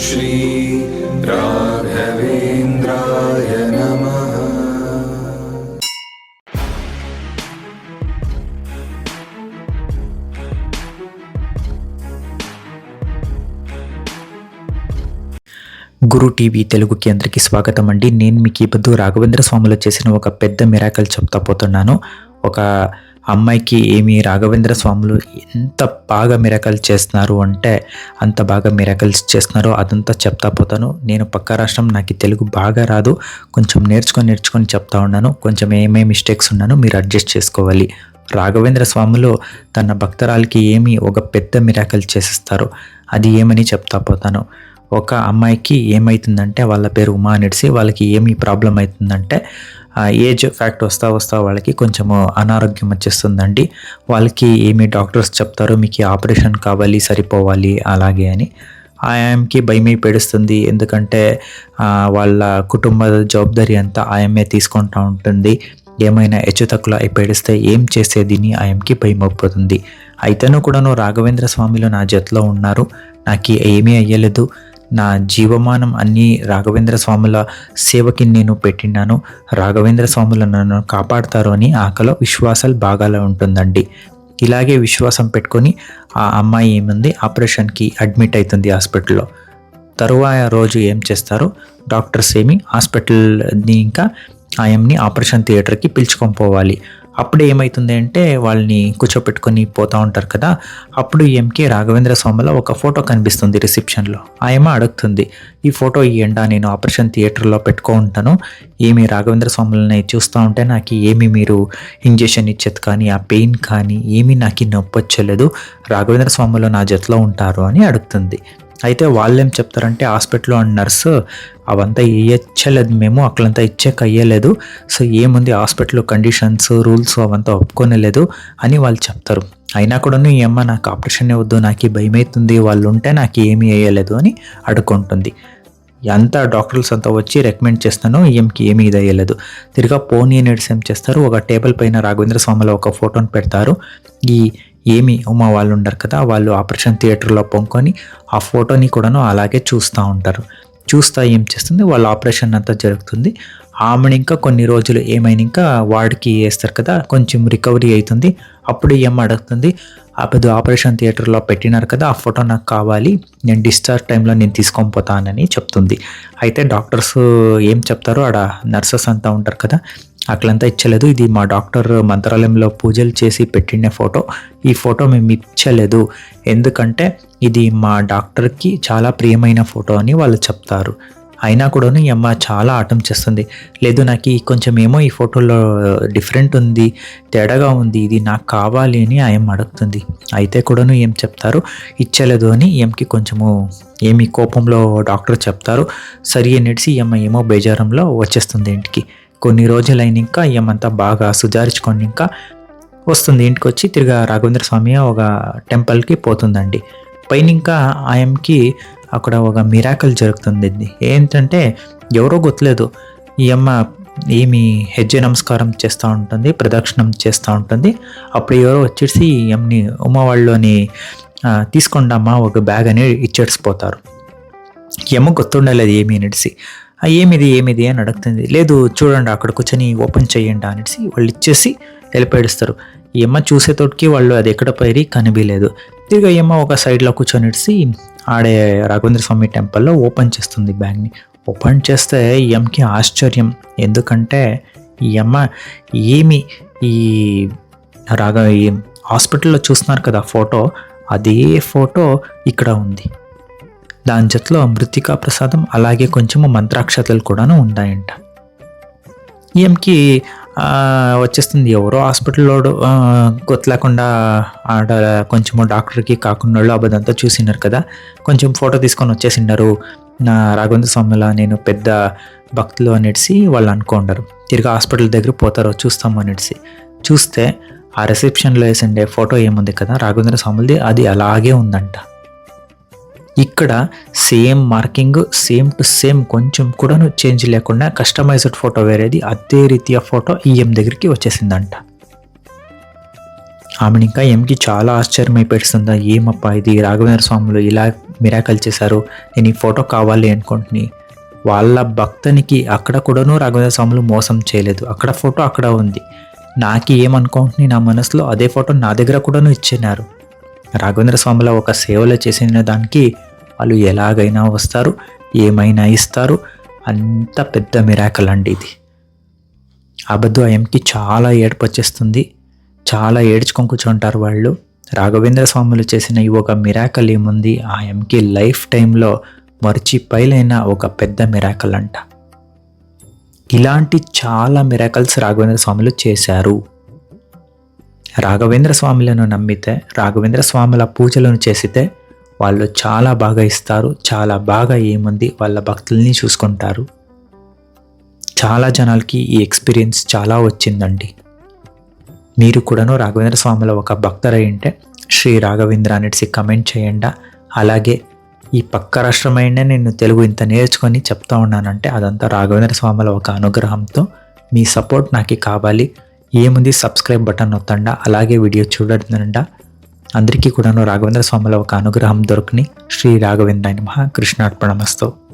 श्री राघवेन्द्राय नमः। గురు టీవీ తెలుగుకి అందరికీ స్వాగతం అండి. నేను మీకు ఈ పొద్దు రాఘవేంద్ర స్వాములు చేసిన ఒక పెద్ద మిరాకల్ చెప్తా పోతున్నాను. ఒక అమ్మాయికి రాఘవేంద్ర స్వాములు ఎంత బాగా మిరాకల్ చేస్తున్నారు అంటే అంత బాగా మిరాకల్స్ చేస్తున్నారో అదంతా చెప్తా పోతాను. నేను పక్క రాష్ట్రం, నాకు తెలుగు బాగా రాదు, కొంచెం నేర్చుకొని చెప్తా ఉన్నాను. కొంచెం ఏమేమి మిస్టేక్స్ ఉన్నానో మీరు అడ్జస్ట్ చేసుకోవాలి. రాఘవేంద్ర స్వాములు తన భక్తరాలకి ఒక పెద్ద మిరాకల్ చేసిస్తారు. అది ఏమని చెప్తా పోతాను. ఒక అమ్మాయికి ఏమవుతుందంటే, వాళ్ళ పేరు ఉమా అనేసి, వాళ్ళకి ప్రాబ్లం అవుతుందంటే ఏజ్ ఫ్యాక్ట్ వస్తా వాళ్ళకి కొంచెము అనారోగ్యం వచ్చేస్తుందండి. వాళ్ళకి డాక్టర్స్ చెప్తారు, మీకు ఆపరేషన్ కావాలి, సరిపోవాలి అలాగే అని. ఆమెకి భయమై పెడుస్తుంది. ఎందుకంటే వాళ్ళ కుటుంబ జవాబుదారీ అంతా ఆమె తీసుకుంటూ ఉంటుంది. ఏమైనా హెచ్చుతక్కువ పెడిస్తే ఏం చేసేదిని ఆమెకి భయం అయిపోతుంది. అయితేనూ కూడాను రాఘవేంద్ర స్వామిలో నా జతలో ఉన్నారు, నాకు ఏమీ అయ్యలేదు, నా జీవమానం అన్నీ రాఘవేంద్ర స్వాముల సేవకి నేను పెట్టినాను, రాఘవేంద్ర స్వాములు నన్ను కాపాడుతారు అని ఆకలో విశ్వాసాలు బాగాలో ఉంటుందండి. ఇలాగే విశ్వాసం పెట్టుకొని ఆ అమ్మాయి ఆపరేషన్కి అడ్మిట్ అవుతుంది హాస్పిటల్లో. తరువాత రోజు ఏం చేస్తారు, డాక్టర్స్ హాస్పిటల్ని ఇంకా ఆయన్ని ఆపరేషన్ థియేటర్కి పిలుచుకొని పోవాలి. అప్పుడు ఏమవుతుంది అంటే, వాళ్ళని కూర్చోపెట్టుకొని పోతూ ఉంటారు కదా, అప్పుడు రాఘవేంద్ర స్వామిలో ఒక ఫోటో కనిపిస్తుంది రిసెప్షన్లో. ఆయమ్మ అడుగుతుంది, ఈ ఫోటో ఇవ్వండి, నేను ఆపరేషన్ థియేటర్లో పెట్టుకుంటాను, రాఘవేంద్ర స్వాములని చూస్తూ ఉంటే నాకు మీరు ఇంజెక్షన్ ఇచ్చేది కానీ, ఆ పెయిన్ కానీ నాకు నొప్పి వచ్చలేదు, రాఘవేంద్ర స్వాములో నా జతలో ఉంటారు అని అడుగుతుంది. అయితే వాళ్ళు ఏం చెప్తారంటే, హాస్పిటల్లో నర్సు అవంతా ఇచ్చలేదు, మేము అక్కడంతా ఇచ్చేక అయ్యలేదు, సో ఏముంది హాస్పిటల్ కండిషన్స్ రూల్స్ అవంతా ఒప్పుకోలేదు అని వాళ్ళు చెప్తారు. అయినా కూడా ఈ అమ్మ నాకు ఆపరేషన్ వద్దు, నాకు భయం అవుతుంది, వాళ్ళు ఉంటే నాకు ఏమీ వేయలేదు అని అడుక్కుంటుంది. అంతా డాక్టర్స్ అంతా వచ్చి రికమెండ్ చేస్తాను, ఏమీ ఇది అయ్యలేదు. తిరిగా పోనీ అనేసి ఏం చేస్తారు, ఒక టేబుల్ పైన రాఘవేంద్ర స్వామిలో ఒక ఫోటోని పెడతారు. ఉమా వాళ్ళు ఉండరు కదా, వాళ్ళు ఆపరేషన్ థియేటర్లో పొంకొని ఆ ఫోటోని కూడాను అలాగే చూస్తూ ఉంటారు. చూస్తా ఏం చేస్తుంది, వాళ్ళ ఆపరేషన్ అంతా జరుగుతుంది. ఆమెను ఇంకా కొన్ని రోజులు ఇంకా వార్డుకి వేస్తారు కదా, కొంచెం రికవరీ అవుతుంది. అప్పుడు అడుగుతుంది, అప్పుడు ఆపరేషన్ థియేటర్లో పెట్టినారు కదా, ఆ ఫోటో నాకు కావాలి, నేను డిశ్చార్జ్ టైంలో నేను తీసుకొని పోతానని చెప్తుంది. అయితే డాక్టర్స్ ఏం చెప్తారో, ఆడ నర్సెస్ అంతా ఉంటారు కదా, అట్లంతా ఇచ్చలేదు, ఇది మా డాక్టర్ మంత్రాలయంలో పూజలు చేసి పెట్టిన ఫోటో, ఈ ఫోటో మేము ఇచ్చలేదు, ఎందుకంటే ఇది మా డాక్టర్కి చాలా ప్రియమైన ఫోటో అని వాళ్ళు చెప్తారు. అయినా కూడాను ఈ అమ్మ చాలా ఆటం చేస్తుంది. లేదు, నాకు కొంచెం ఈ ఫోటోలో డిఫరెంట్ ఉంది, తేడాగా ఉంది, ఇది నాకు కావాలి అని ఆయన అడుగుతుంది. అయితే కూడాను ఏం చెప్తారు, ఇచ్చలేదు అని ఈమెకి కొంచెము కోపంలో డాక్టర్ చెప్తారు. సరి అనేసి ఈ అమ్మ బేజారంలో వచ్చేస్తుంది ఇంటికి. కొన్ని రోజులైన ఇంకా ఏమంతా బాగా సుధారించుకొని ఇంకా వస్తుంది ఇంటికి. వచ్చి తిరిగా రాఘవేంద్ర స్వామి ఒక టెంపుల్కి పోతుందండి. పైన ఇంకా ఆయనకి అక్కడ ఒక మిరాకల్ జరుగుతుంది. ఏంటంటే ఎవరో గుర్తులేదు, ఈ అమ్మ హెజ్జె నమస్కారం చేస్తూ ఉంటుంది, ప్రదక్షిణం చేస్తూ ఉంటుంది. అప్పుడు ఎవరో వచ్చేసి ఈ అమ్మని వాళ్ళని తీసుకుంటామా ఒక బ్యాగ్ అని ఇచ్చేసిపోతారు. ఏమో గుర్తుండలేదు అనేసి, ఏమిది అని అడుగుతుంది. లేదు చూడండి, అక్కడ కూర్చొని ఓపెన్ చేయండి అనేసి వాళ్ళు ఇచ్చేసి వెళ్ళిపోయిస్తారు. ఈ అమ్మ చూసేతోటికి వాళ్ళు అది ఎక్కడ పైరి కనిపించలేదు. తిరిగి ఈ అమ్మ ఒక సైడ్లో కూర్చొని ఆడే రాఘవేంద్ర స్వామి టెంపుల్లో ఓపెన్ చేస్తుంది బ్యాగ్ని. ఓపెన్ చేస్తే ఈ అమ్మకి ఆశ్చర్యం, ఎందుకంటే ఈ అమ్మ ఈ హాస్పిటల్లో చూస్తున్నారు కదా ఫోటో, అదే ఫోటో ఇక్కడ ఉంది. దాని జతలో మృతికా ప్రసాదం అలాగే కొంచెము మంత్రాక్షతలు కూడాను ఉన్నాయంట. ఈమెకి వచ్చేస్తుంది, ఎవరో హాస్పిటల్లో గుర్తు లేకుండా ఆడ కొంచెము డాక్టర్కి కాకుండా అబద్ధంతా చూసినారు కదా, కొంచెం ఫోటో తీసుకొని వచ్చేసినారు, నా రాఘవేంద్ర స్వామిలా నేను పెద్ద భక్తులు అనేసి వాళ్ళు అనుకుంటారు. తిరిగి హాస్పిటల్ దగ్గర పోతారో చూస్తాము అనేసి చూస్తే ఆ రిసెప్షన్లో వేసిండే ఫోటో ఏముంది కదా రాఘవేంద్ర స్వామిది, అది అలాగే ఉందంట. ఇక్కడ same marking, same to same, కొంచెం కూడా చేంజ్ లేకుండా కస్టమైజ్డ్ ఫోటో వేరేది, అదే రీతియ ఫోటో ఈఎం దగ్గరికి వచ్చేసిందంట. ఆమెను ఇంకా ఎంకి చాలా ఆశ్చర్యమైపెడుతుంది. ఏమప్పా ఇది రాఘవేంద్ర స్వాములు ఇలా మిరాకల్ చేశారు, నేను ఈ ఫోటో కావాలి అనుకుంటుని. వాళ్ళ భక్తునికి అక్కడ కూడాను రాఘవేంద్ర స్వాములు మోసం చేయలేదు. అక్కడ ఫోటో అక్కడ ఉంది. నాకు ఏమనుకుంటుని నా మనసులో అదే ఫోటో నా దగ్గర కూడాను ఇచ్చినారు. రాఘవేంద్ర స్వాముల ఒక సేవలు చేసిన దానికి వాళ్ళు ఎలాగైనా వస్తారు, ఏమైనా ఇస్తారు. అంత పెద్ద మిరాకల్ అండి ఇది. అబద్ధు ఎంకి చాలా ఏడుపు వచ్చేస్తుంది. చాలా ఏడ్చుకొని కూర్చుంటారు వాళ్ళు. రాఘవేంద్ర స్వాములు చేసిన ఈ ఒక మిరాకల్ ఏముంది, ఆ ఎంకి లైఫ్ టైంలో మర్చిపోలేన ఒక పెద్ద మిరాకల్ అంట. ఇలాంటి చాలా మిరాకల్స్ రాఘవేంద్ర స్వాములు చేశారు. రాఘవేంద్ర స్వాములను నమ్మితే, రాఘవేంద్ర స్వాముల పూజలను చేసితే వాళ్ళు చాలా బాగా ఇస్తారు. చాలా బాగా ఏముంది వాళ్ళ భక్తుల్ని చూసుకుంటారు. చాలా జనాలకి ఈ ఎక్స్పీరియన్స్ చాలా వచ్చిందండి. మీరు కూడాను రాఘవేంద్ర స్వాముల ఒక భక్తురై ఉంటే శ్రీ రాఘవేంద్ర అనేసి కమెంట్ చేయండి. అలాగే ఈ పక్క రాష్ట్రమైన నేను తెలుగు ఇంత నేర్చుకొని చెప్తా ఉన్నానంటే అదంతా రాఘవేంద్ర స్వాముల ఒక అనుగ్రహంతో. మీ సపోర్ట్ నాకు కావాలి. ఏముంది సబ్స్క్రైబ్ బటన్ నొత్తండా, అలాగే వీడియో చూడండి. అందరికీ కూడాను రాఘవేంద్ర స్వాముల ఒక అనుగ్రహం దొరకని. శ్రీ రాఘవేంద్రాయ నమః. కృష్ణార్పణమస్తు.